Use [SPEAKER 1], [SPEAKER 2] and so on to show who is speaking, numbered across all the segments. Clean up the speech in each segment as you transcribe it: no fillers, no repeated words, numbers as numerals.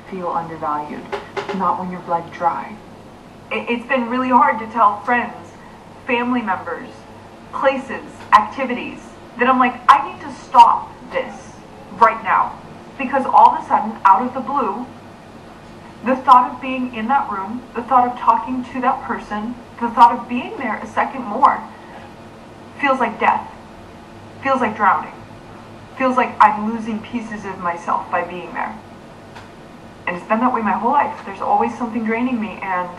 [SPEAKER 1] feel undervalued, not when you're bled dry. It's been really hard to tell friends, family members, places, activities, that I'm like, I need to stop this right now. Because all of a sudden, out of the blue, the thought of being in that room, the thought of talking to that person, the thought of being there a second more, feels like death, feels like drowning, feels like I'm losing pieces of myself by being there. And it's been that way my whole life. There's always something draining me, and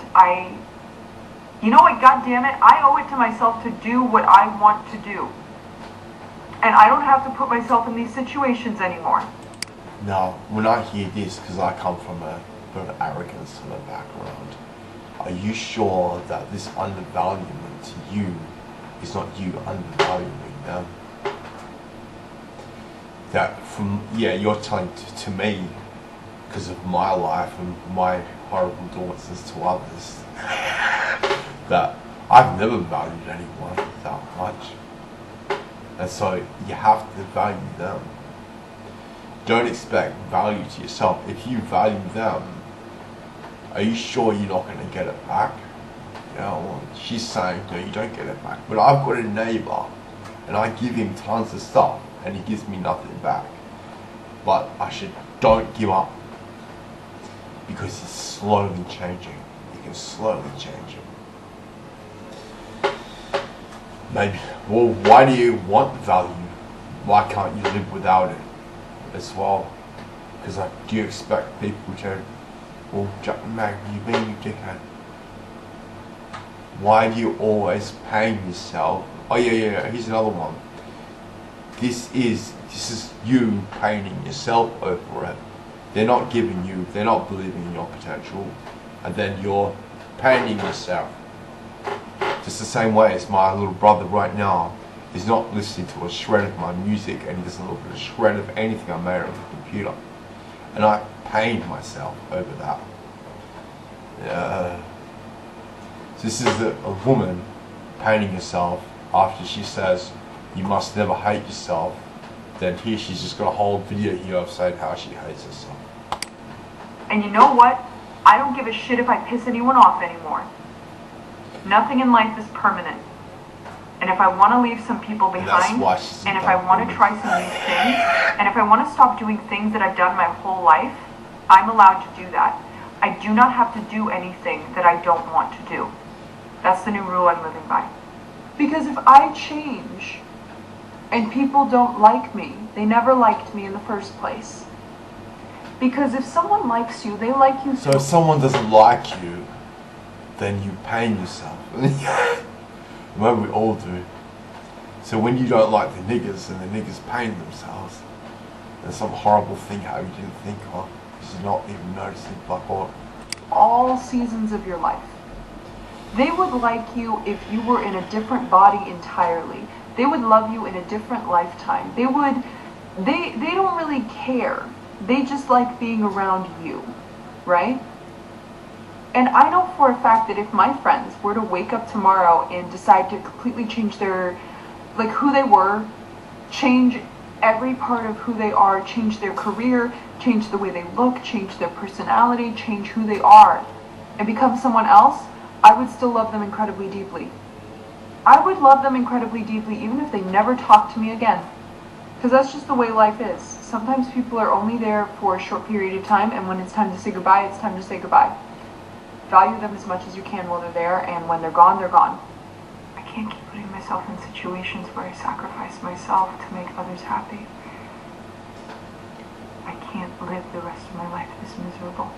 [SPEAKER 1] you know what, God damn it, I owe it to myself to do what I want to do. And I don't have to put myself in these situations anymore.
[SPEAKER 2] Now, when I hear this, because I come from a bit of arrogance sort of background, are you sure that this undervaluement to you is not you undervaluing them? That you're telling to me, because of my life and my horrible daughter's to others, that I've never valued anyone that much. And so you have to value them. Don't expect value to yourself. If you value them, are you sure you're not going to get it back? You know, well, she's saying, no, you don't get it back. But I've got a neighbor, and I give him tons of stuff, and he gives me nothing back. But don't give up. Because he's slowly changing. You can slowly change him. Maybe, well, why do you want value? Why can't you live without it as well? Because do you expect people to, well, Mag, you being a dickhead. Why do you always pain yourself? Oh yeah, here's another one. This is you paining yourself over it. They're not giving you, they're not believing in your potential, and then you're paining yourself. Just the same way as my little brother right now is not listening to a shred of my music, and he doesn't look at a shred of anything I made on the computer. And I pained myself over that. So this is a woman painting herself after she says, you must never hate yourself. Then here she's just got a whole video here of saying how she hates herself.
[SPEAKER 1] And you know what? I don't give a shit if I piss anyone off anymore. Nothing in life is permanent. And if I want to leave some people behind, and if I want to try some new things, and if I want to stop doing things that I've done my whole life, I'm allowed to do that. I do not have to do anything that I don't want to do. That's the new rule I'm living by. Because if I change, and people don't like me, they never liked me in the first place. Because if someone likes you, they like you.
[SPEAKER 2] So if someone doesn't like you, then you pain yourself. Well, we all do. So when you don't like the niggers and the niggers pain themselves, there's some horrible thing how you didn't think of, because you're not even noticing before.
[SPEAKER 1] All seasons of your life. They would like you if you were in a different body entirely. They would love you in a different lifetime. They don't really care. They just like being around you, right? And I know for a fact that if my friends were to wake up tomorrow and decide to completely change their, like who they were, change every part of who they are, change their career, change the way they look, change their personality, change who they are, and become someone else, I would still love them incredibly deeply. I would love them incredibly deeply even if they never talk to me again. Because that's just the way life is. Sometimes people are only there for a short period of time, and when it's time to say goodbye, it's time to say goodbye. Value them as much as you can while they're there, and when they're gone, they're gone. I can't keep putting myself in situations where I sacrifice myself to make others happy. I can't live the rest of my life this miserable.